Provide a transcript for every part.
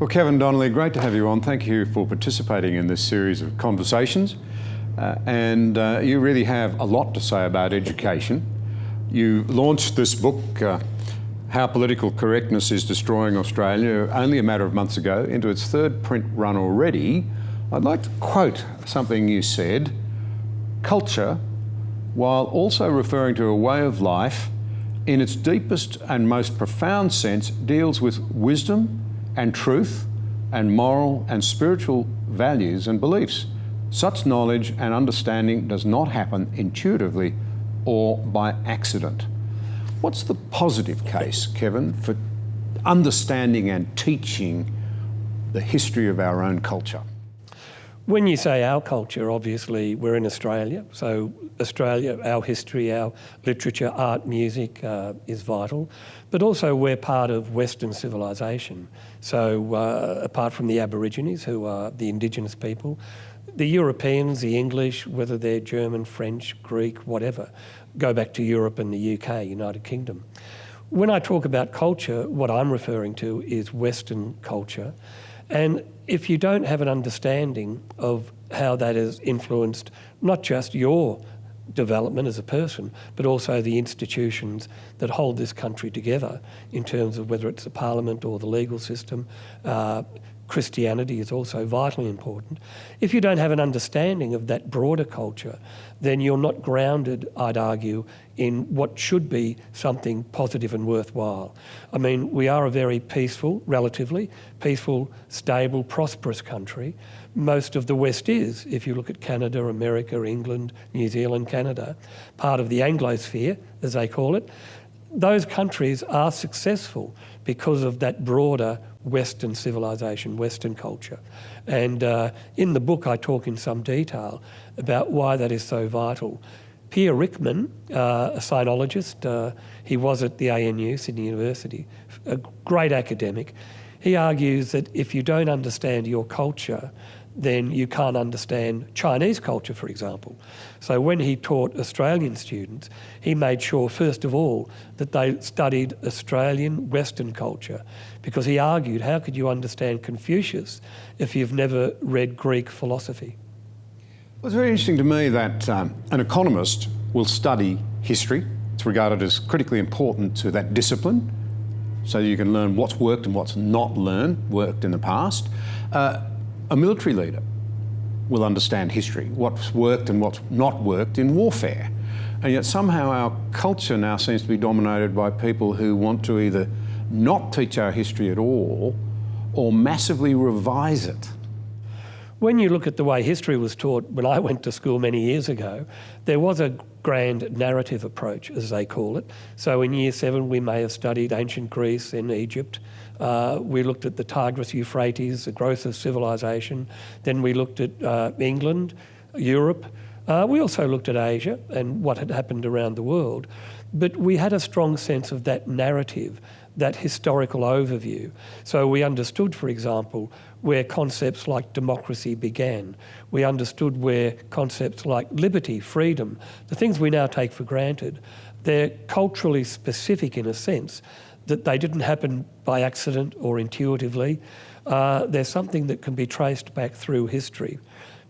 Well, Kevin Donnelly, great to have you on. Thank you for participating in this series of conversations. You really have a lot to say about education. You launched this book, How Political Correctness is Destroying Australia, only a matter of months ago, into its third print run already. I'd like to quote something you said. Culture, while also referring to a way of life, in its deepest and most profound sense, deals with wisdom and truth and moral and spiritual values and beliefs. Such knowledge and understanding does not happen intuitively or by accident. What's the positive case, Kevin, for understanding and teaching the history of our own culture? When you say our culture, obviously we're in Australia. So Australia, our history, our literature, art, music is vital. But also we're part of Western civilisation. So apart from the Aborigines, who are the indigenous people, the Europeans, the English, whether they're German, French, Greek, whatever, go back to Europe and the UK, United Kingdom. When I talk about culture, what I'm referring to is Western culture. And if you don't have an understanding of how that has influenced not just your development as a person, but also the institutions that hold this country together in terms of whether it's the parliament or the legal system, Christianity is also vitally important. If you don't have an understanding of that broader culture, then you're not grounded, I'd argue, in what should be something positive and worthwhile. I mean, we are a very peaceful, relatively peaceful, stable, prosperous country. Most of the West is, if you look at Canada, America, England, New Zealand, Canada, part of the Anglosphere, as they call it. Those countries are successful because of that broader Western civilisation, Western culture. And in the book I talk in some detail about why that is so vital. Pierre Ryckman, a sinologist, he was at the ANU, Sydney University, a great academic. He argues that if you don't understand your culture, then you can't understand Chinese culture, for example. So when he taught Australian students, he made sure, first of all, that they studied Australian Western culture, because he argued, how could you understand Confucius if you've never read Greek philosophy? Well, it's very interesting to me that an economist will study history. It's regarded as critically important to that discipline, so you can learn what's worked and what's not worked in the past. A military leader will understand history, what's worked and what's not worked in warfare. And yet somehow our culture now seems to be dominated by people who want to either not teach our history at all or massively revise it. When you look at the way history was taught when I went to school many years ago, there was a grand narrative approach, as they call it. So in Year 7 we may have studied ancient Greece and Egypt. We looked at the Tigris, Euphrates, the growth of civilization. Then we looked at England, Europe. We also looked at Asia and what had happened around the world. But we had a strong sense of that narrative, that historical overview. So we understood, for example, where concepts like democracy began. We understood where concepts like liberty, freedom, the things we now take for granted, they're culturally specific in a sense, that they didn't happen by accident or intuitively. There's something that can be traced back through history.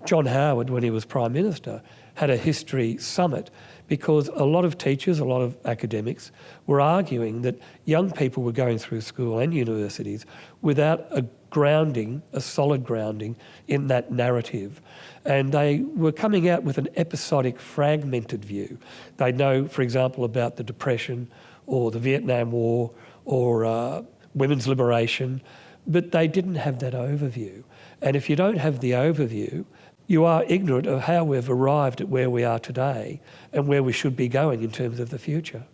John Howard, when he was Prime Minister, had a history summit because a lot of teachers, a lot of academics were arguing that young people were going through school and universities without a grounding, a solid grounding in that narrative. And they were coming out with an episodic, fragmented view. They know, for example, about the Depression or the Vietnam War or women's liberation, but they didn't have that overview. And if you don't have the overview, you are ignorant of how we've arrived at where we are today and where we should be going in terms of the future.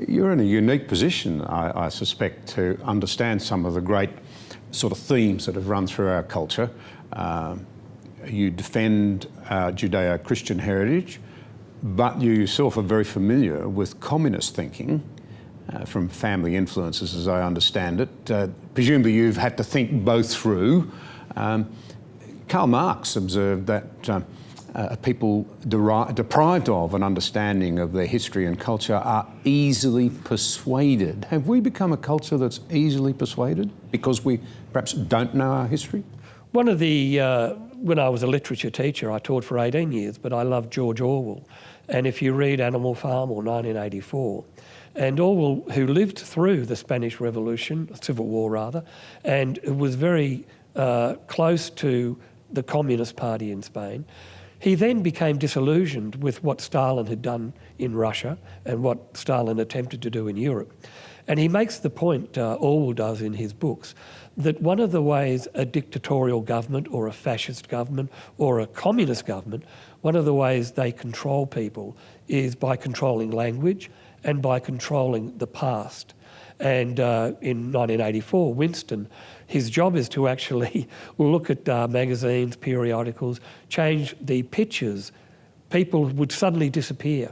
You're in a unique position, I suspect, to understand some of the great sort of themes that have run through our culture. You defend our Judeo-Christian heritage, but you yourself are very familiar with communist thinking from family influences, as I understand it. Presumably you've had to think both through. Karl Marx observed that people deprived of an understanding of their history and culture are easily persuaded. Have we become a culture that's easily persuaded because we perhaps don't know our history? One of the, when I was a literature teacher, I taught for 18 years, but I loved George Orwell. And if you read Animal Farm or 1984, and Orwell, who lived through the Spanish Revolution, Civil War rather, and was very close to the Communist Party in Spain, he then became disillusioned with what Stalin had done in Russia and what Stalin attempted to do in Europe. And he makes the point, Orwell does in his books, that one of the ways a dictatorial government or a fascist government or a communist government, one of the ways they control people is by controlling language and by controlling the past. And in 1984, Winston, his job is to actually look at magazines, periodicals, change the pictures. People would suddenly disappear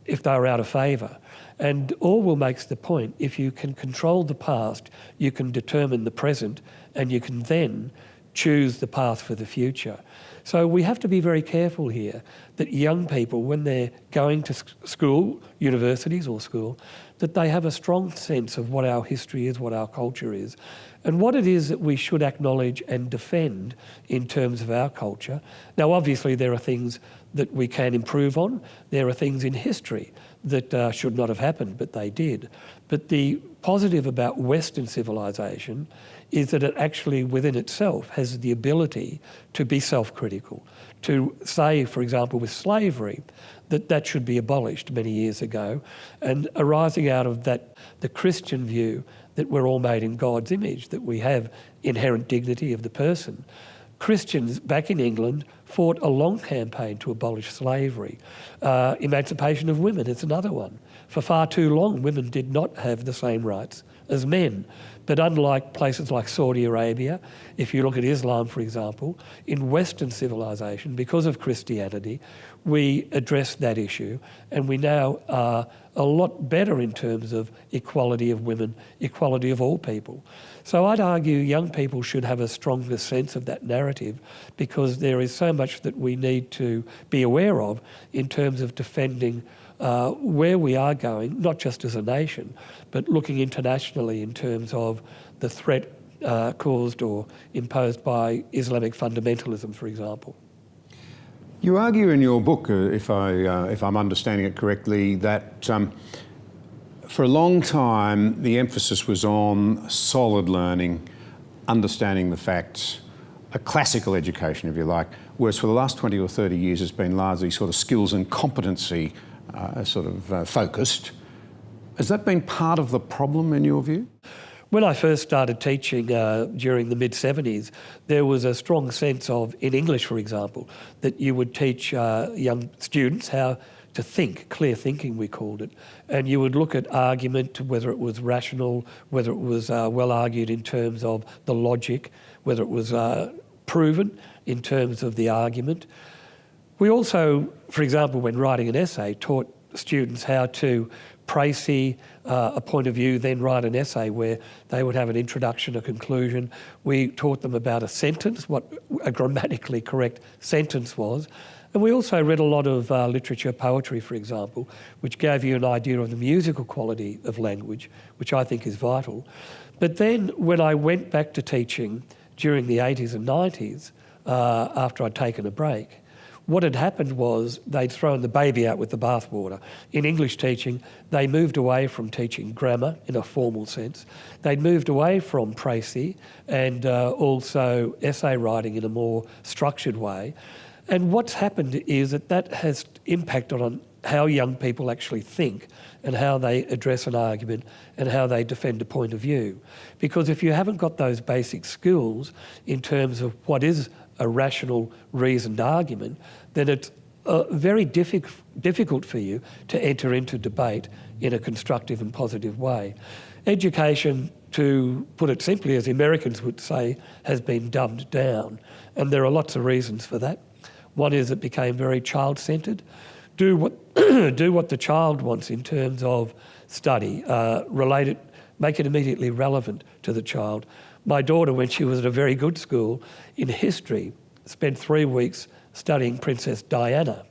if they were out of favour. And Orwell makes the point, if you can control the past, you can determine the present, and you can then choose the path for the future. So we have to be very careful here that young people, when they're going to school, universities or school, that they have a strong sense of what our history is, what our culture is, and what it is that we should acknowledge and defend in terms of our culture. Now, obviously, there are things that we can improve on. There are things in history that should not have happened, but they did. But the positive about Western civilization is that it actually within itself has the ability to be self-critical, to say, for example, with slavery, that that should be abolished many years ago, and arising out of that, the Christian view that we're all made in God's image, that we have inherent dignity of the person. Christians back in England fought a long campaign to abolish slavery. Emancipation of women is another one. For far too long, women did not have the same rights as men. But unlike places like Saudi Arabia, if you look at Islam, for example, in Western civilization, because of Christianity, we addressed that issue, and we now are a lot better in terms of equality of women, equality of all people. So I'd argue young people should have a stronger sense of that narrative, because there is so much that we need to be aware of in terms of defending where we are going, not just as a nation, but looking internationally in terms of the threat caused or imposed by Islamic fundamentalism, for example. You argue in your book, if I'm understanding it correctly, that for a long time the emphasis was on solid learning, understanding the facts, a classical education, if you like, whereas for the last 20 or 30 years it's been largely sort of skills and competency focused. Has that been part of the problem in your view? When I first started teaching during the mid-70s, there was a strong sense of, in English for example, that you would teach young students how to think, clear thinking we called it, and you would look at argument, whether it was rational, whether it was well argued in terms of the logic, whether it was proven in terms of the argument. We also, for example, when writing an essay, taught students how to précis a point of view, then write an essay where they would have an introduction, a conclusion. We taught them about a sentence, what a grammatically correct sentence was. And we also read a lot of literature, poetry, for example, which gave you an idea of the musical quality of language, which I think is vital. But then when I went back to teaching during the 80s and 90s, after I'd taken a break, what had happened was they'd thrown the baby out with the bathwater. In English teaching, they moved away from teaching grammar in a formal sense. They'd moved away from précis and also essay writing in a more structured way. And what's happened is that that has impacted on how young people actually think and how they address an argument and how they defend a point of view. Because if you haven't got those basic skills in terms of what is a rational, reasoned argument, then it's very difficult for you to enter into debate in a constructive and positive way. Education, to put it simply, as the Americans would say, has been dumbed down, and there are lots of reasons for that. One is it became very child-centred. Do what the child wants in terms of study, relate it, make it immediately relevant to the child. My daughter, when she was at a very good school in history, spent 3 weeks studying Princess Diana.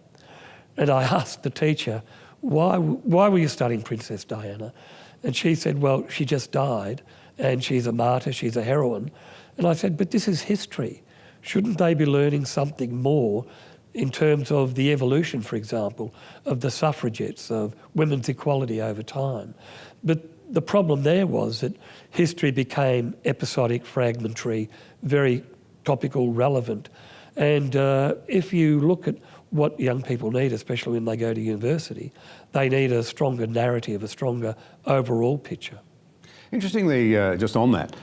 And I asked the teacher, why were you studying Princess Diana? And she said, well, she just died and she's a martyr, she's a heroine. And I said, but this is history. Shouldn't they be learning something more in terms of the evolution, for example, of the suffragettes, of women's equality over time? But the problem there was that history became episodic, fragmentary, very topical, relevant. And if you look at what young people need, especially when they go to university, they need a stronger narrative, a stronger overall picture. Interestingly, just on that,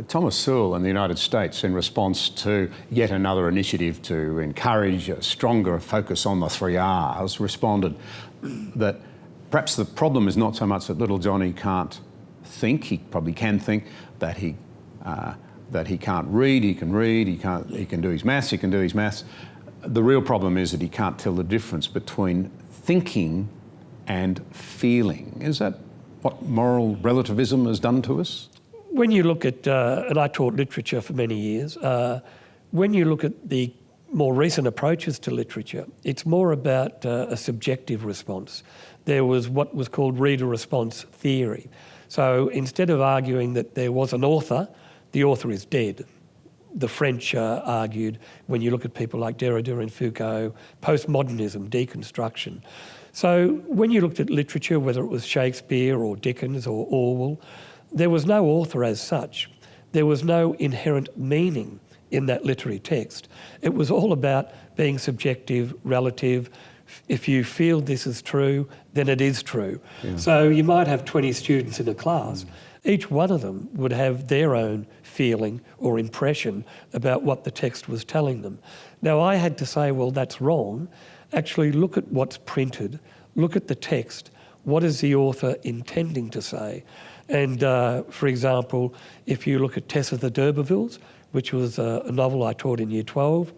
Thomas Sowell in the United States, in response to yet another initiative to encourage a stronger focus on the 3 R's, responded that perhaps the problem is not so much that little Johnny can't think, he probably can think, that he can't read, he can do his maths, The real problem is that he can't tell the difference between thinking and feeling. Is that what moral relativism has done to us? When you look at, and I taught literature for many years, when you look at the more recent approaches to literature, it's more about a subjective response. There was what was called reader response theory. So instead of arguing that there was an author, the author is dead. The French argued, when you look at people like Derrida and Foucault, postmodernism, deconstruction. So when you looked at literature, whether it was Shakespeare or Dickens or Orwell, there was no author as such. There was no inherent meaning in that literary text. It was all about being subjective, relative. If you feel this is true, then it is true. Yeah. So you might have 20 students in a class. Each one of them would have their own feeling or impression about what the text was telling them. Now, I had to say, well, that's wrong. Actually, look at what's printed. Look at the text. What is the author intending to say? And, for example, if you look at Tess of the d'Urbervilles, which was a novel I taught in Year 12,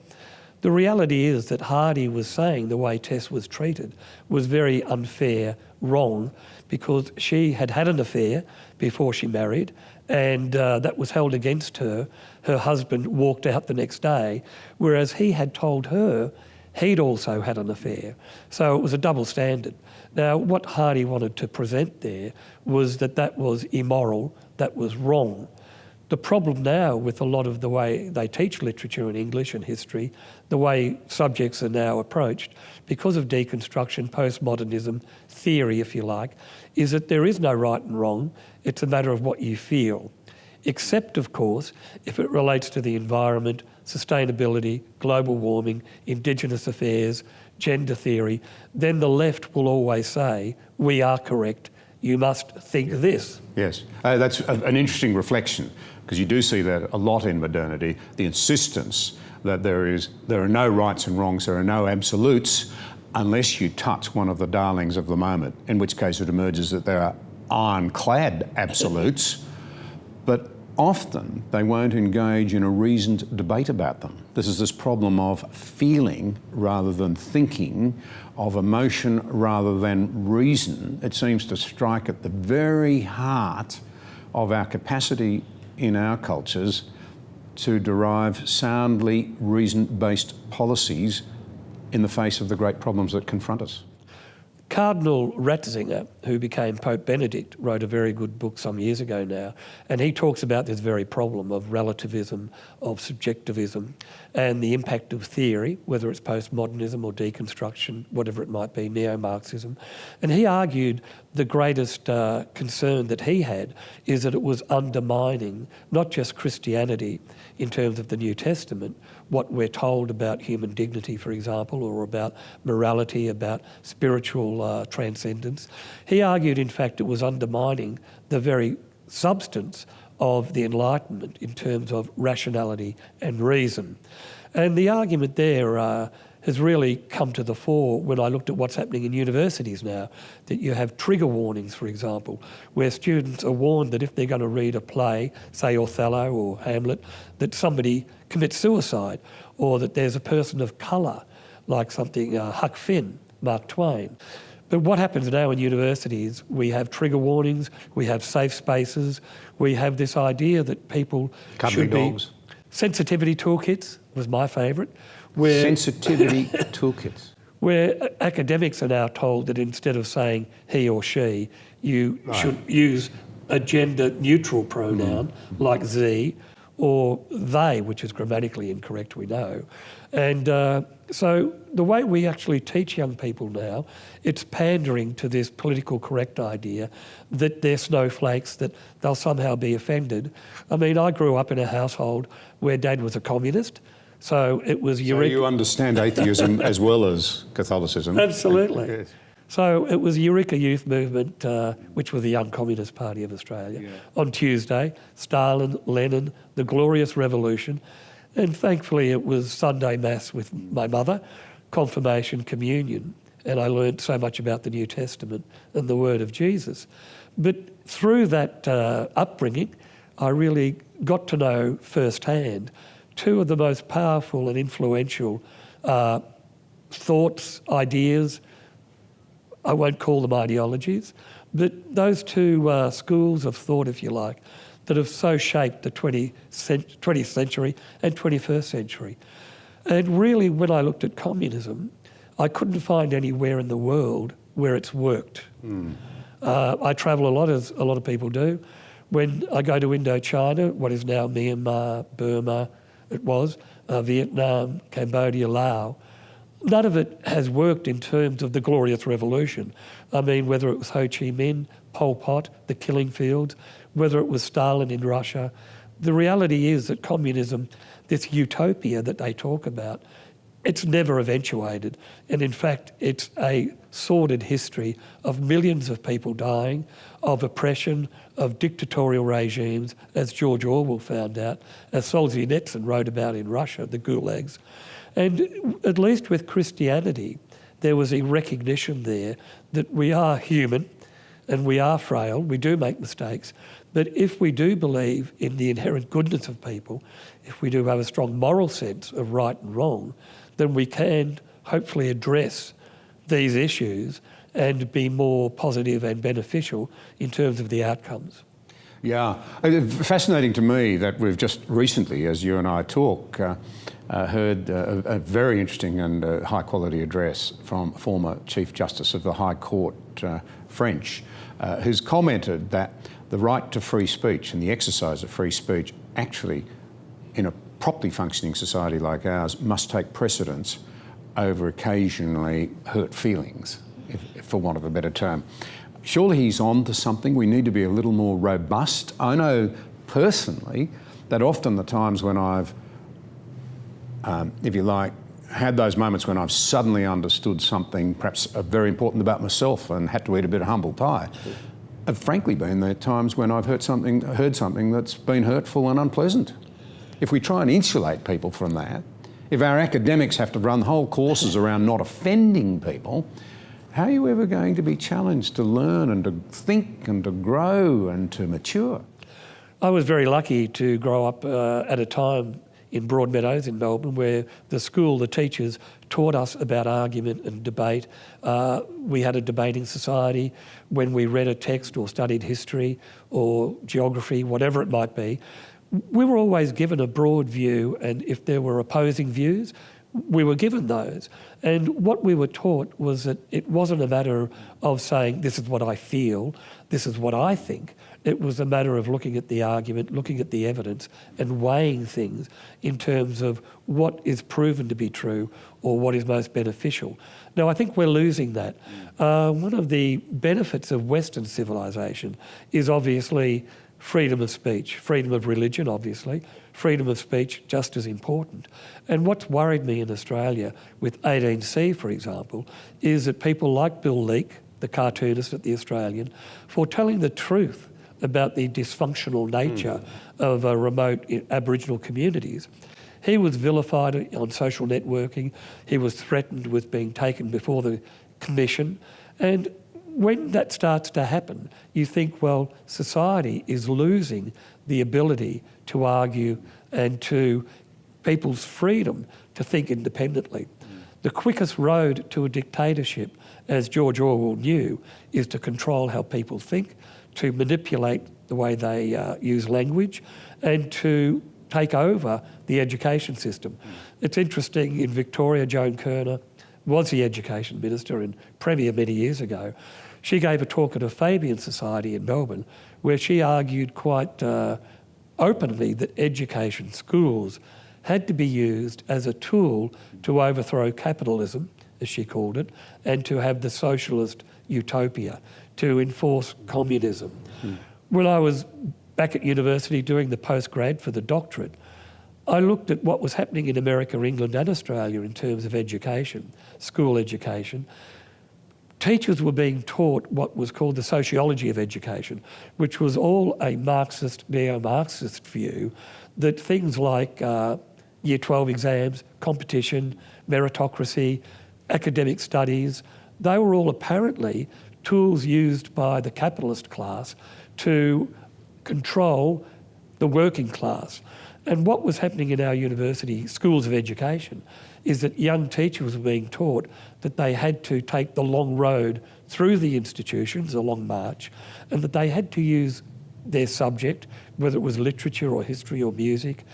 the reality is that Hardy was saying the way Tess was treated was very unfair, wrong, because she had had an affair before she married, and that was held against her. Her husband walked out the next day, whereas he had told her he'd also had an affair. So it was a double standard. Now, what Hardy wanted to present there was that that was immoral, that was wrong. The problem now with a lot of the way they teach literature in English and history, the way subjects are now approached, because of deconstruction, postmodernism, theory, if you like, is that there is no right and wrong. It's a matter of what you feel. Except, of course, if it relates to the environment, sustainability, global warming, Indigenous affairs, gender theory, then the left will always say, we are correct, you must think this. Yes, that's an interesting reflection, because you do see that a lot in modernity, the insistence that there are no rights and wrongs, there are no absolutes, unless you touch one of the darlings of the moment, in which case it emerges that there are ironclad absolutes, but often they won't engage in a reasoned debate about them. This is this problem of feeling rather than thinking, of emotion rather than reason. It seems to strike at the very heart of our capacity in our cultures to derive soundly reason-based policies in the face of the great problems that confront us. Cardinal Ratzinger, who became Pope Benedict, wrote a very good book some years ago now, and he talks about this very problem of relativism, of subjectivism, and the impact of theory, whether it's postmodernism or deconstruction, whatever it might be, neo-Marxism. And he argued the greatest concern that he had is that it was undermining not just Christianity in terms of the New Testament, what we're told about human dignity, for example, or about morality, about spiritual transcendence. He argued, in fact, it was undermining the very substance of the Enlightenment in terms of rationality and reason. And the argument there has really come to the fore when I looked at what's happening in universities now, that you have trigger warnings, for example, where students are warned that if they're going to read a play, say Othello or Hamlet, that somebody commits suicide, or that there's a person of colour, like something Huck Finn, Mark Twain. But what happens now in universities, we have trigger warnings, we have safe spaces, we have this idea that people Cuddly should dogs. be... Sensitivity toolkits was my favourite, where sensitivity toolkits. where academics are now told that instead of saying he or she, you should use a gender-neutral pronoun like ze, or they, which is grammatically incorrect, we know. And so the way we actually teach young people now, it's pandering to this political correct idea that they're snowflakes, that they'll somehow be offended. I mean, I grew up in a household where Dad was a communist, so it was eureka. So you understand atheism as well as Catholicism. Absolutely. Yes. So it was Eureka Youth Movement, which was the Young Communist Party of Australia. On Tuesday, Stalin, Lenin, the Glorious Revolution, and thankfully it was Sunday Mass with my mother, confirmation, communion, and I learned so much about the New Testament and the word of Jesus. But through that upbringing, I really got to know firsthand two of the most powerful and influential thoughts, ideas. I won't call them ideologies, but those two schools of thought, if you like, that have so shaped the 20th century and 21st century. And really, when I looked at communism, I couldn't find anywhere in the world where it's worked. I travel a lot, as a lot of people do. When I go to Indochina, what is now Myanmar, Burma, Vietnam, Cambodia, Laos, none of it has worked in terms of the Glorious Revolution. I mean, whether it was Ho Chi Minh, Pol Pot, the killing fields, whether it was Stalin in Russia, the reality is that communism, this utopia that they talk about, it's never eventuated. And in fact, it's a sordid history of millions of people dying, of oppression, of dictatorial regimes, as George Orwell found out, as Solzhenitsyn wrote about in Russia, the gulags. And at least with Christianity, there was a recognition there that we are human and we are frail, we do make mistakes, but if we do believe in the inherent goodness of people, if we do have a strong moral sense of right and wrong, then we can hopefully address these issues and be more positive and beneficial in terms of the outcomes. Yeah, fascinating to me that we've just recently, as you and I talk, heard a very interesting and high quality address from former Chief Justice of the High Court, French, who's commented that the right to free speech and the exercise of free speech actually, in a properly functioning society like ours, must take precedence over occasionally hurt feelings, for want of a better term. Surely he's on to something. We need to be a little more robust. I know personally that often the times when I've, if you like, had those moments when I've suddenly understood something perhaps very important about myself and had to eat a bit of humble pie, have frankly been the times when I've heard something that's been hurtful and unpleasant. If we try and insulate people from that, if our academics have to run whole courses around not offending people, how are you ever going to be challenged to learn and to think and to grow and to mature? I was very lucky to grow up at a time in Broadmeadows in Melbourne where the teachers taught us about argument and debate. We had a debating society. When we read a text or studied history or geography, whatever it might be, we were always given a broad view, and if there were opposing views, we were given those. And what we were taught was that it wasn't a matter of saying, this is what I feel, this is what I think. It was a matter of looking at the argument, looking at the evidence and weighing things in terms of what is proven to be true or what is most beneficial. Now, I think we're losing that. One of the benefits of Western civilization is obviously freedom of speech, freedom of religion, obviously, freedom of speech just as important. And what's worried me in Australia with 18C, for example, is that people like Bill Leak, the cartoonist at The Australian, for telling the truth about the dysfunctional nature of remote Aboriginal communities. He was vilified on social networking. He was threatened with being taken before the commission. And when that starts to happen, you think, well, society is losing the ability to argue and to people's freedom to think independently. The quickest road to a dictatorship, as George Orwell knew, is to control how people think, to manipulate the way they use language, and to take over the education system. It's interesting, in Victoria, Joan Kerner was the education minister and premier many years ago. She gave a talk at a Fabian Society in Melbourne where she argued quite openly that education, schools, had to be used as a tool to overthrow capitalism, as she called it, and to have the socialist utopia, to enforce communism. When I was back at university doing the postgrad for the doctorate, I looked at what was happening in America, England and Australia in terms of education, school education. Teachers were being taught what was called the sociology of education, which was all a Marxist, neo-Marxist view that things like Year 12 exams, competition, meritocracy, academic studies, they were all apparently tools used by the capitalist class to control the working class. And what was happening in our university schools of education is that young teachers were being taught that they had to take the long road through the institutions, a long march, and that they had to use their subject, whether it was literature or history or music,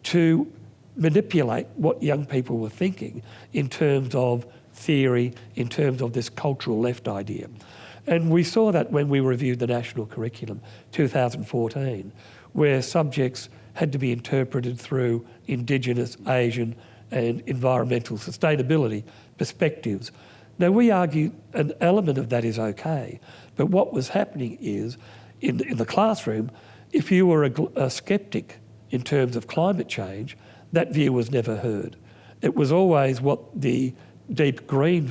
to manipulate what young people were thinking in terms of theory, in terms of this cultural left idea. And we saw that when we reviewed the national curriculum, 2014, where subjects had to be interpreted through Indigenous, Asian and environmental sustainability perspectives. Now, we argue an element of that is okay, but what was happening is, in the classroom, if you were a sceptic in terms of climate change, that view was never heard. It was always what the deep green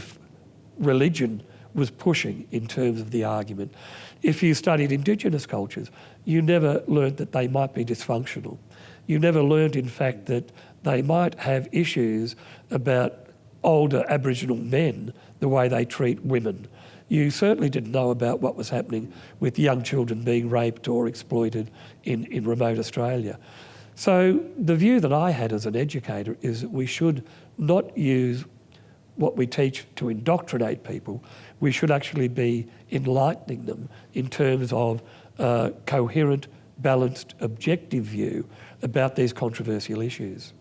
religion was pushing in terms of the argument. If you studied Indigenous cultures, you never learnt that they might be dysfunctional. You never learnt, in fact, that they might have issues about older Aboriginal men, the way they treat women. You certainly didn't know about what was happening with young children being raped or exploited in remote Australia. So the view that I had as an educator is that we should not use what we teach to indoctrinate people. We should actually be enlightening them in terms of a coherent, balanced, objective view about these controversial issues.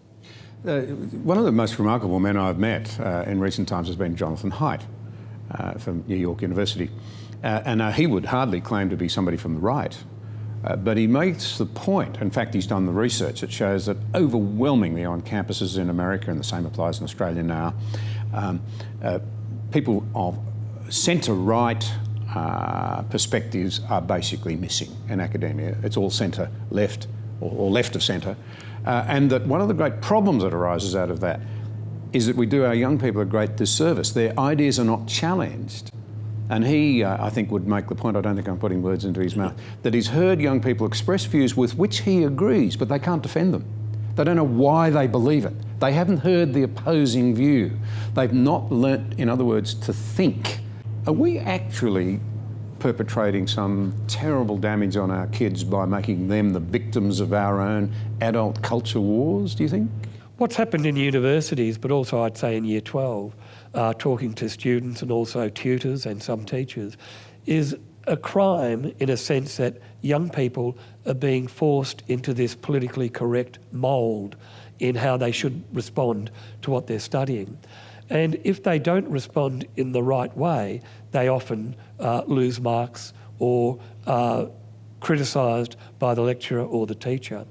One of the most remarkable men I've met in recent times has been Jonathan Haidt from New York University. And he would hardly claim to be somebody from the right. But he makes the point, in fact he's done the research that shows that overwhelmingly on campuses in America, and the same applies in Australia now, people of centre-right perspectives are basically missing in academia. It's all centre-left or left of centre. And that one of the great problems that arises out of that is that we do our young people a great disservice. Their ideas are not challenged. And he, I think, would make the point, I don't think I'm putting words into his mouth, that he's heard young people express views with which he agrees, but they can't defend them. They don't know why they believe it. They haven't heard the opposing view. They've not learnt, in other words, to think. Are we actually perpetrating some terrible damage on our kids by making them the victims of our own adult culture wars, do you think? What's happened in universities, but also I'd say in Year 12, talking to students and also tutors and some teachers, is a crime in a sense that young people are being forced into this politically correct mould in how they should respond to what they're studying. And if they don't respond in the right way, they often lose marks or are criticised by the lecturer or the teacher.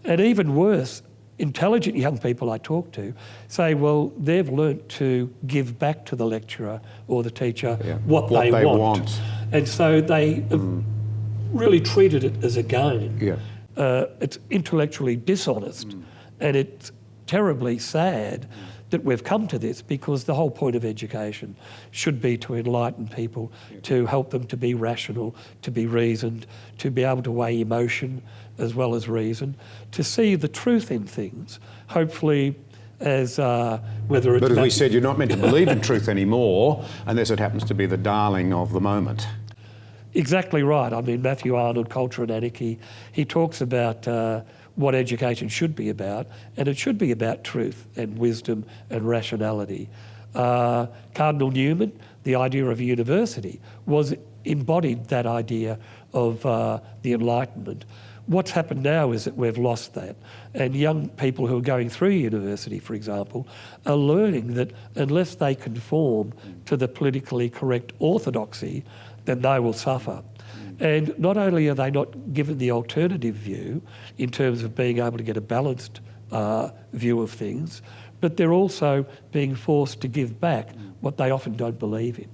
And even worse, intelligent young people I talk to say, well, they've learnt to give back to the lecturer or the teacher what they want. And so they have really treated it as a game. Yeah. It's intellectually dishonest and it's terribly sad that we've come to this, because the whole point of education should be to enlighten people, to help them to be rational, to be reasoned, to be able to weigh emotion as well as reason, to see the truth in things, hopefully as whether it's... But as we said, you're not meant to believe in truth anymore unless it happens to be the darling of the moment. Exactly right. I mean, Matthew Arnold, Culture and Anarchy, he talks about what education should be about, and it should be about truth and wisdom and rationality. Cardinal Newman, the idea of a university, embodied that idea of the Enlightenment. What's happened now is that we've lost that. And young people who are going through university, for example, are learning that unless they conform to the politically correct orthodoxy, then they will suffer. And not only are they not given the alternative view in terms of being able to get a balanced view of things, but they're also being forced to give back what they often don't believe in,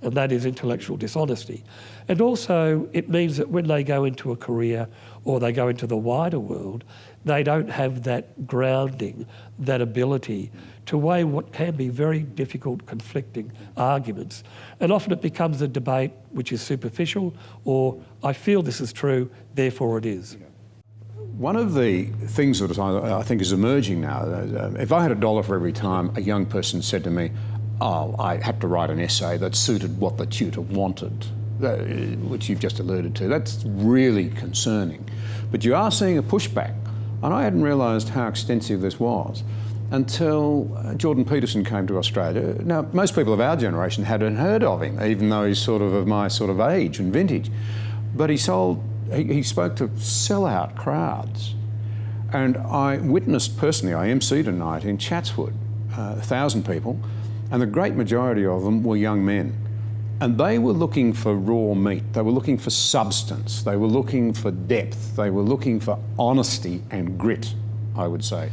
and that is intellectual dishonesty. And also it means that when they go into a career or they go into the wider world, they don't have that grounding, that ability to weigh what can be very difficult, conflicting arguments. And often it becomes a debate which is superficial, or I feel this is true, therefore it is. One of the things that I think is emerging now, if I had $1 for every time a young person said to me, oh, I had to write an essay that suited what the tutor wanted, which you've just alluded to, that's really concerning. But you are seeing a pushback, and I hadn't realised how extensive this was until Jordan Peterson came to Australia. Now, most people of our generation hadn't heard of him, even though he's sort of my sort of age and vintage. But he spoke to sellout crowds. And I witnessed personally, I emceed a night in Chatswood, 1,000 people, and the great majority of them were young men. And they were looking for raw meat, they were looking for substance, they were looking for depth, they were looking for honesty and grit, I would say.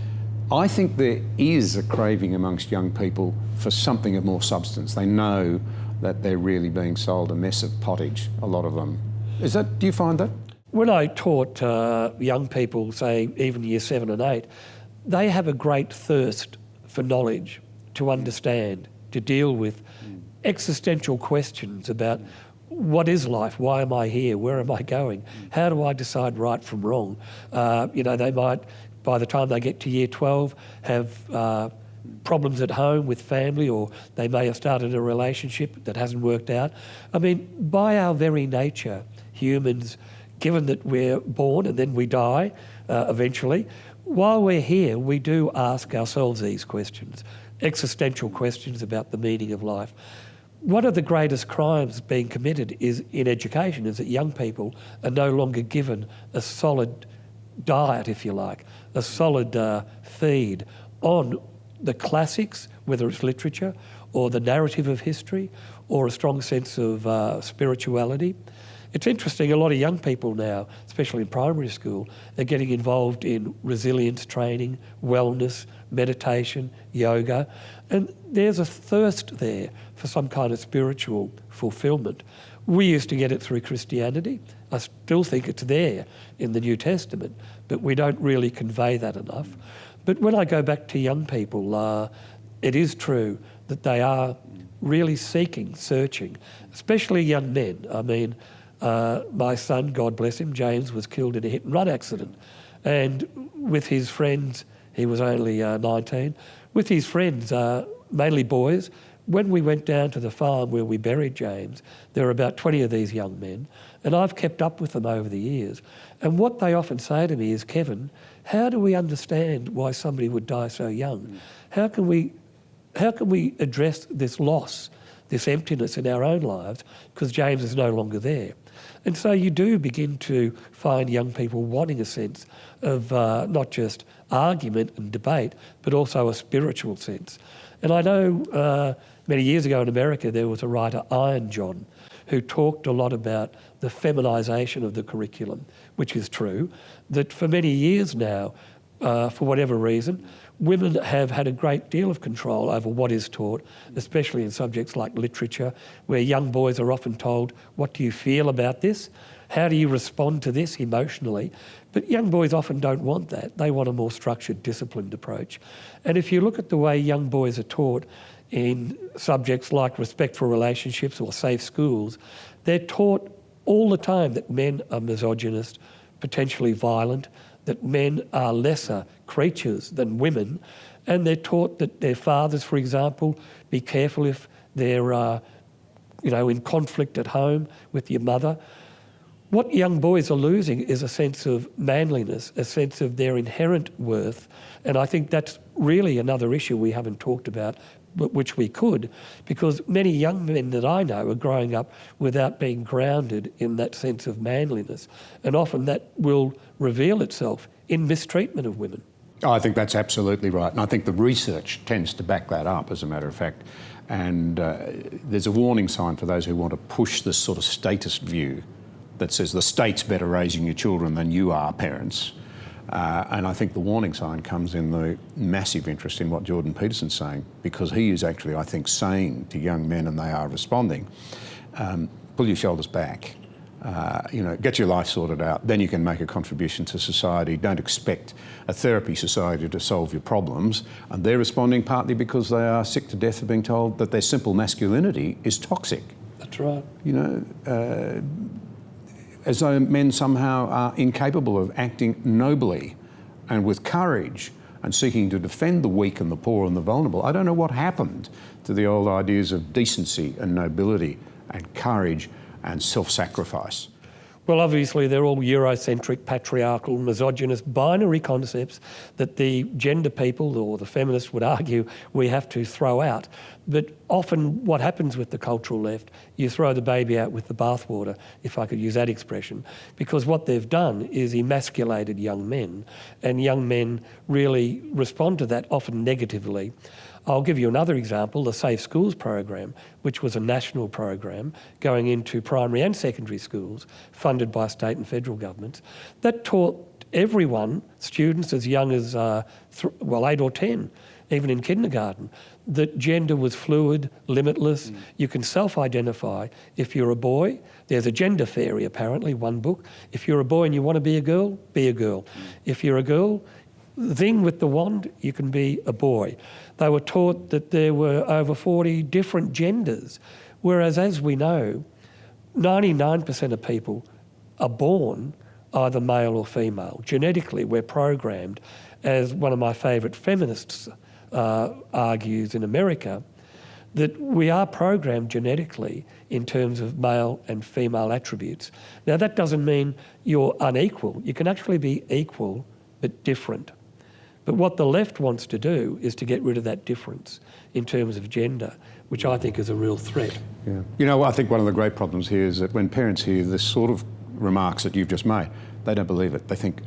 I think there is a craving amongst young people for something of more substance. They know that they're really being sold a mess of pottage, a lot of them. Do you find that? When I taught young people, say even year 7 and 8, they have a great thirst for knowledge, to understand, to deal with existential questions about what is life, why am I here, where am I going, how do I decide right from wrong. They might, by the time they get to year 12, have problems at home with family, or they may have started a relationship that hasn't worked out. I mean, by our very nature, humans, given that we're born and then we die eventually, while we're here, we do ask ourselves these questions, existential questions about the meaning of life. One of the greatest crimes being committed in education is that young people are no longer given a solid diet, if you like, a solid feed on the classics, whether it's literature or the narrative of history or a strong sense of spirituality. It's interesting, a lot of young people now, especially in primary school, are getting involved in resilience training, wellness, meditation, yoga, and there's a thirst there for some kind of spiritual fulfilment. We used to get it through Christianity. I still think it's there in the New Testament, but we don't really convey that enough. But when I go back to young people, it is true that they are really seeking, searching, especially young men. I mean, my son, God bless him, James, was killed in a hit-and-run accident. And with his friends, he was only 19, with his friends, mainly boys, when we went down to the farm where we buried James, there were about 20 of these young men, and I've kept up with them over the years. And what they often say to me is, Kevin, how do we understand why somebody would die so young? How can we address this loss, this emptiness in our own lives, because James is no longer there? And so you do begin to find young people wanting a sense of not just argument and debate, but also a spiritual sense. And I know many years ago in America there was a writer, Iron John, who talked a lot about the feminisation of the curriculum, which is true, that for many years now, for whatever reason, women have had a great deal of control over what is taught, especially in subjects like literature, where young boys are often told, what do you feel about this? How do you respond to this emotionally? But young boys often don't want that. They want a more structured, disciplined approach. And if you look at the way young boys are taught in subjects like respect for relationships or safe schools, they're taught all the time that men are misogynist, potentially violent, that men are lesser creatures than women, and they're taught that their fathers, for example, be careful if they're in conflict at home with your mother. What young boys are losing is a sense of manliness, a sense of their inherent worth, and I think that's really another issue we haven't talked about which we could, because many young men that I know are growing up without being grounded in that sense of manliness, and often that will reveal itself in mistreatment of women. I think that's absolutely right, and I think the research tends to back that up, as a matter of fact. And there's a warning sign for those who want to push this sort of statist view that says the state's better raising your children than you are, parents. And I think the warning sign comes in the massive interest in what Jordan Peterson's saying, because he is actually, I think, saying to young men, and they are responding, pull your shoulders back, get your life sorted out, then you can make a contribution to society. Don't expect a therapy society to solve your problems. And they're responding partly because they are sick to death of being told that their simple masculinity is toxic. That's right. As though men somehow are incapable of acting nobly and with courage and seeking to defend the weak and the poor and the vulnerable. I don't know what happened to the old ideas of decency and nobility and courage and self-sacrifice. Well, obviously they're all Eurocentric, patriarchal, misogynist, binary concepts that the gender people or the feminists would argue we have to throw out. But often what happens with the cultural left, you throw the baby out with the bathwater, if I could use that expression, because what they've done is emasculated young men, and young men really respond to that often negatively. I'll give you another example, the Safe Schools program, which was a national program going into primary and secondary schools, funded by state and federal governments, that taught everyone, students as young as 8 or 10, even in kindergarten, that gender was fluid, limitless. You can self-identify. If you're a boy, there's a gender fairy apparently, one book. If you're a boy and you want to be a girl, be a girl. If you're a girl, the thing with the wand, you can be a boy. They were taught that there were over 40 different genders, whereas, as we know, 99% of people are born either male or female. Genetically, we're programmed, as one of my favourite feminists argues in America, that we are programmed genetically in terms of male and female attributes. Now, that doesn't mean you're unequal. You can actually be equal but different. But what the left wants to do is to get rid of that difference in terms of gender, which I think is a real threat. Yeah. I think one of the great problems here is that when parents hear this sort of remarks that you've just made, they don't believe it. They think,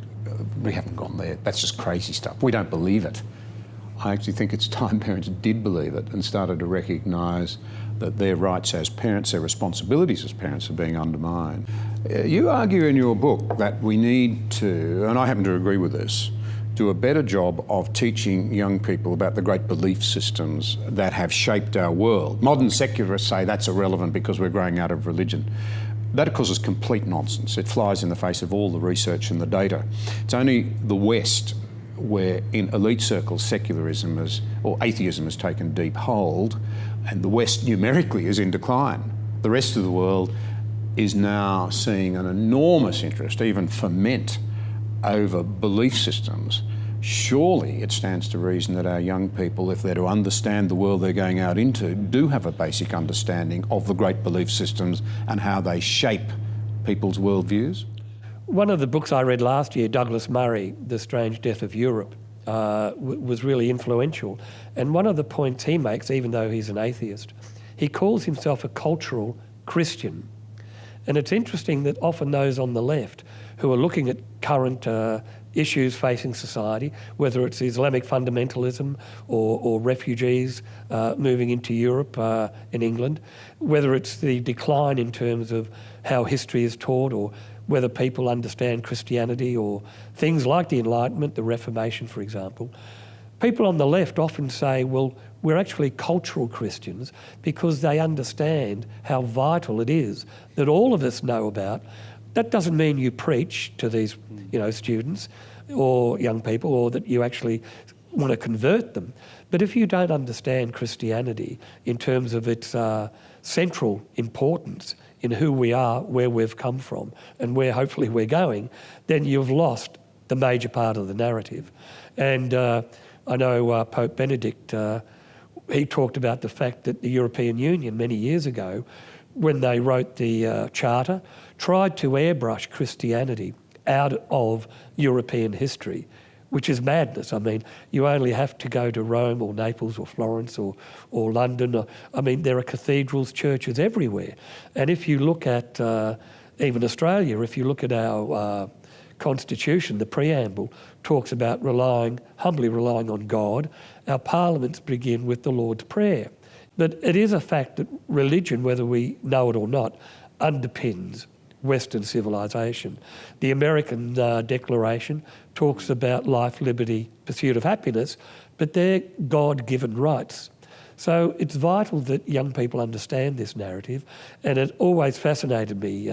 we haven't gone there. That's just crazy stuff. We don't believe it. I actually think it's time parents did believe it and started to recognise that their rights as parents, their responsibilities as parents are being undermined. You argue in your book that we need to, and I happen to agree with this, do a better job of teaching young people about the great belief systems that have shaped our world. Modern secularists say that's irrelevant because we're growing out of religion. That, of course, is complete nonsense. It flies in the face of all the research and the data. It's only the West where in elite circles secularism or atheism has taken deep hold, and the West numerically is in decline. The rest of the world is now seeing an enormous interest, even ferment, over belief systems. Surely it stands to reason that our young people, if they're to understand the world they're going out into, do have a basic understanding of the great belief systems and how they shape people's worldviews. One of the books I read last year, Douglas Murray, The Strange Death of Europe, was really influential. And one of the points he makes, even though he's an atheist, he calls himself a cultural Christian. And it's interesting that often those on the left who are looking at current issues facing society, whether it's Islamic fundamentalism or refugees moving into Europe in England, whether it's the decline in terms of how history is taught, or whether people understand Christianity or things like the Enlightenment, the Reformation, for example, people on the left often say, well, we're actually cultural Christians because they understand how vital it is that all of us know about. That doesn't mean you preach to these, students or young people, or that you actually want to convert them. But if you don't understand Christianity in terms of its central importance in who we are, where we've come from, and where hopefully we're going, then you've lost the major part of the narrative. And I know Pope Benedict, he talked about the fact that the European Union many years ago, when they wrote the Charter, tried to airbrush Christianity out of European history, which is madness. I mean, you only have to go to Rome or Naples or Florence or London. I mean, there are cathedrals, churches everywhere. And if you look at even Australia, if you look at our Constitution, the preamble talks about humbly relying on God. Our parliaments begin with the Lord's Prayer. But it is a fact that religion, whether we know it or not, underpins Western civilization. The American Declaration talks about life, liberty, pursuit of happiness, but they're God-given rights. So it's vital that young people understand this narrative, and it always fascinated me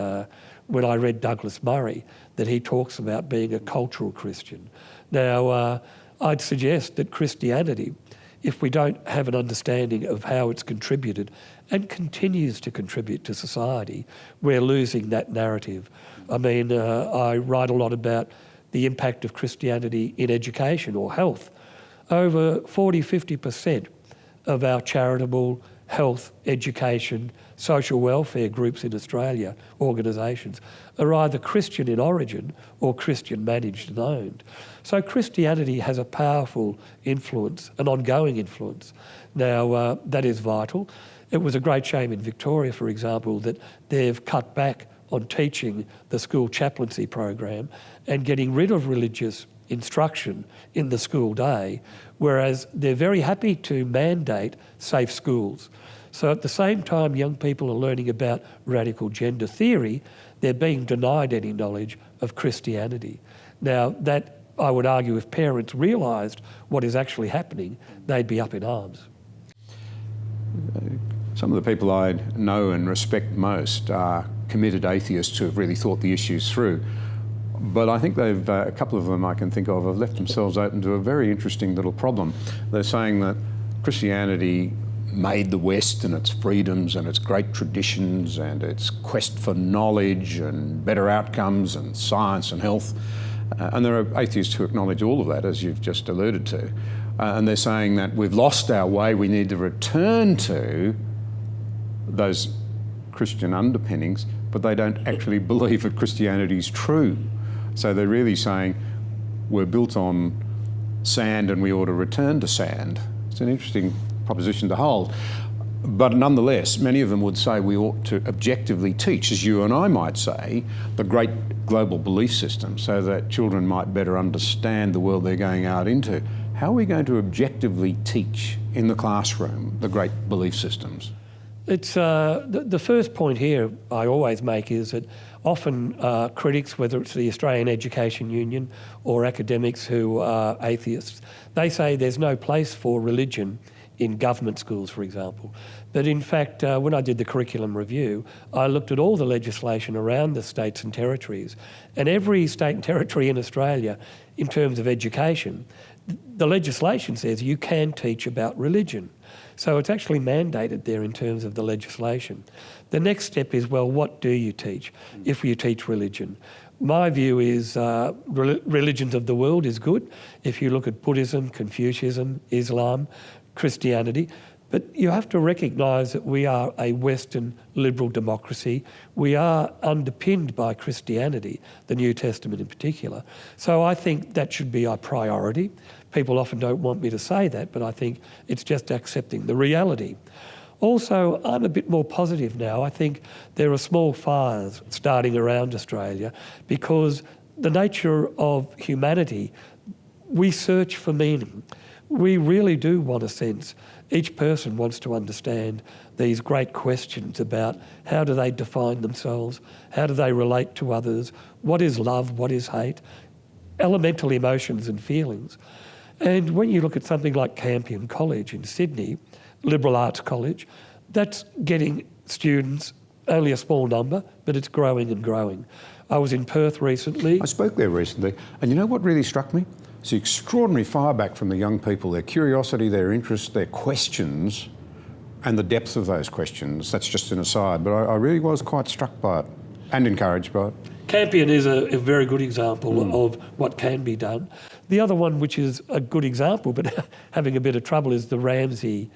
when I read Douglas Murray that he talks about being a cultural Christian. Now, I'd suggest that Christianity, if we don't have an understanding of how it's contributed and continues to contribute to society, we're losing that narrative. I mean, I write a lot about the impact of Christianity in education or health. Over 40-50% of our charitable, health, education, social welfare groups in Australia, organisations, are either Christian in origin or Christian managed and owned. So Christianity has a powerful influence, an ongoing influence. Now, that is vital. It was a great shame in Victoria, for example, that they've cut back on teaching the school chaplaincy program and getting rid of religious instruction in the school day, whereas they're very happy to mandate safe schools. So at the same time young people are learning about radical gender theory, they're being denied any knowledge of Christianity. Now that, I would argue, if parents realised what is actually happening, they'd be up in arms. Some of the people I know and respect most are committed atheists who have really thought the issues through. But I think they've, a couple of them I can think of, have left themselves open to a very interesting little problem. They're saying that Christianity made the West and its freedoms and its great traditions and its quest for knowledge and better outcomes and science and health. And there are atheists who acknowledge all of that, as you've just alluded to. And they're saying that we've lost our way, we need to return to those Christian underpinnings, but they don't actually believe that Christianity is true. So they're really saying we're built on sand and we ought to return to sand. It's an interesting proposition to hold. But nonetheless, many of them would say we ought to objectively teach, as you and I might say, the great global belief system so that children might better understand the world they're going out into. How are we going to objectively teach in the classroom the great belief systems? It's the first point here I always make is that often critics, whether it's the Australian Education Union or academics who are atheists, they say there's no place for religion in government schools, for example. But in fact, when I did the curriculum review, I looked at all the legislation around the states and territories, and every state and territory in Australia, in terms of education, the legislation says you can teach about religion. So it's actually mandated there in terms of the legislation. The next step is, well, what do you teach if you teach religion? My view is religions of the world is good. If you look at Buddhism, Confucianism, Islam, Christianity, but you have to recognise that we are a Western liberal democracy. We are underpinned by Christianity, the New Testament in particular. So I think that should be our priority. People often don't want me to say that, but I think it's just accepting the reality. Also, I'm a bit more positive now. I think there are small fires starting around Australia because the nature of humanity, we search for meaning. We really do want a sense. Each person wants to understand these great questions about how do they define themselves, how do they relate to others, what is love, what is hate, elemental emotions and feelings. And when you look at something like Campion College in Sydney, liberal arts college, that's getting students, only a small number, but it's growing and growing. I was in Perth recently. I spoke there recently, and you know what really struck me? It's the extraordinary fireback from the young people, their curiosity, their interest, their questions, and the depth of those questions. That's just an aside, but I really was quite struck by it and encouraged by it. Campion is a very good example of what can be done. The other one, which is a good example, but having a bit of trouble, is the Ramsay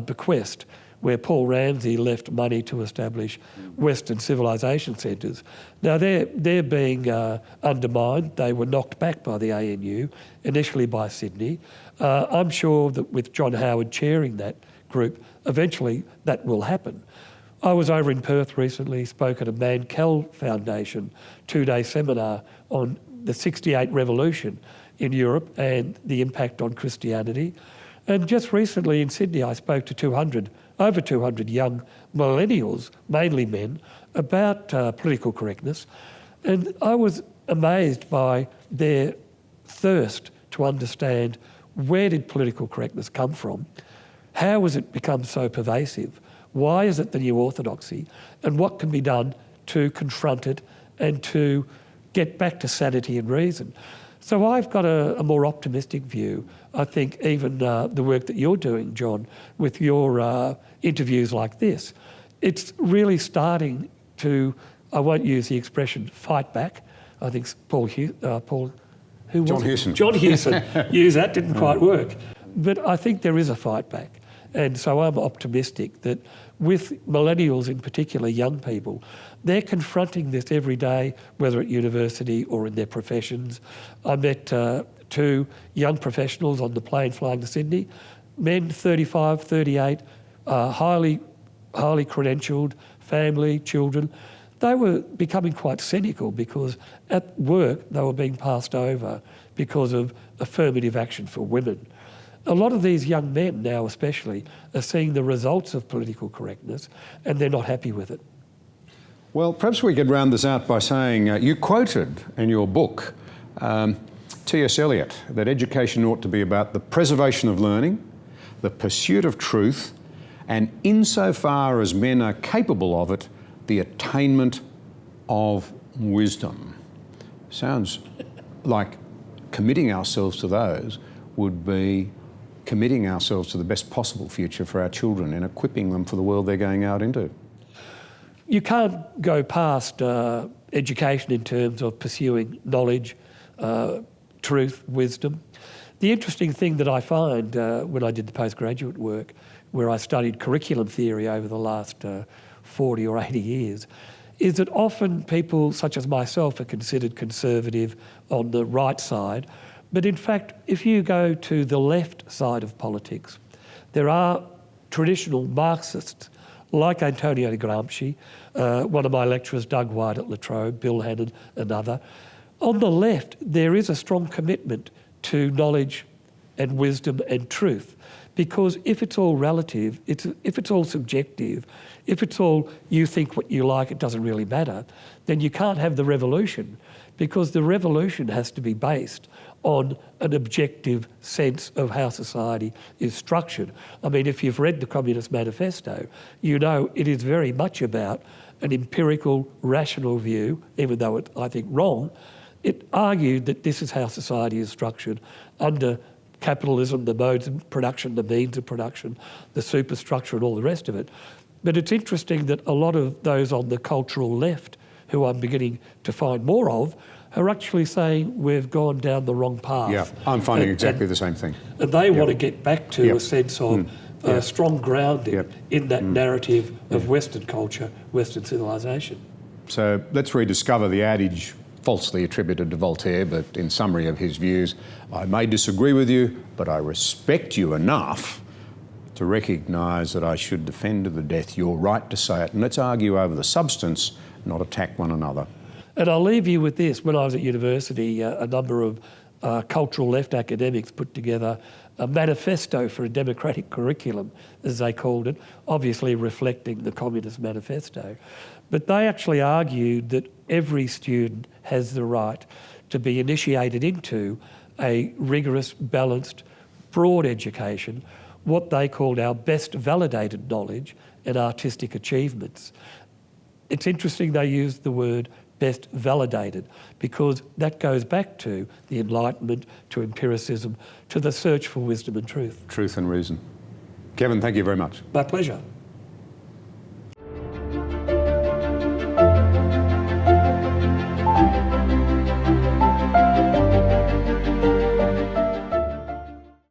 bequest, where Paul Ramsay left money to establish Western civilisation centres. Now they're being undermined. They were knocked back by the ANU, initially by Sydney. I'm sure that with John Howard chairing that group, eventually that will happen. I was over in Perth recently, spoke at a Mankell Foundation 2-day seminar on the 68 revolution in Europe and the impact on Christianity. And just recently in Sydney, I spoke to over 200 young millennials, mainly men, about political correctness. And I was amazed by their thirst to understand, where did political correctness come from? How has it become so pervasive? Why is it the new orthodoxy? And what can be done to confront it and to get back to sanity and reason? So I've got a more optimistic view. I think even the work that you're doing, John, with your interviews like this, it's really starting to, I won't use the expression fight back. I think John Hewson. John Hewson used that, didn't quite work. But I think there is a fight back. And so I'm optimistic that with millennials in particular, young people, they're confronting this every day, whether at university or in their professions. I met 2 young professionals on the plane flying to Sydney, men 35, 38, highly credentialed, family, children. They were becoming quite cynical because at work they were being passed over because of affirmative action for women. A lot of these young men now especially are seeing the results of political correctness and they're not happy with it. Well, perhaps we could round this out by saying you quoted in your book T.S. Eliot, that education ought to be about the preservation of learning, the pursuit of truth, and insofar as men are capable of it, the attainment of wisdom. Sounds like committing ourselves to those would be committing ourselves to the best possible future for our children and equipping them for the world they're going out into. You can't go past education in terms of pursuing knowledge, truth, wisdom. The interesting thing that I find when I did the postgraduate work, where I studied curriculum theory over the last 40 or 80 years, is that often people such as myself are considered conservative on the right side. But in fact, if you go to the left side of politics, there are traditional Marxists like Antonio Gramsci, one of my lecturers, Doug White at La Trobe, Bill Hannon, another. On the left, there is a strong commitment to knowledge and wisdom and truth, because if it's all relative, if it's all subjective, if it's all you think what you like, it doesn't really matter, then you can't have the revolution, because the revolution has to be based on an objective sense of how society is structured. I mean, if you've read the Communist Manifesto, you know it is very much about an empirical, rational view, even though it's, I think, wrong. It argued that this is how society is structured under capitalism, the modes of production, the means of production, the superstructure and all the rest of it. But it's interesting that a lot of those on the cultural left, who I'm beginning to find more of, are actually saying we've gone down the wrong path. Yeah, I'm finding exactly the same thing. And they want to get back to a sense of strong grounding in that narrative of Western culture, Western civilisation. So let's rediscover the adage falsely attributed to Voltaire, but in summary of his views, I may disagree with you, but I respect you enough to recognise that I should defend to the death your right to say it. And let's argue over the substance, not attack one another. And I'll leave you with this. When I was at university, a number of cultural left academics put together a manifesto for a democratic curriculum, as they called it, obviously reflecting the Communist Manifesto. But they actually argued that every student has the right to be initiated into a rigorous, balanced, broad education, what they called our best validated knowledge and artistic achievements. It's interesting they used the word best validated, because that goes back to the Enlightenment, to empiricism, to the search for wisdom and truth. Truth and reason. Kevin, thank you very much. My pleasure.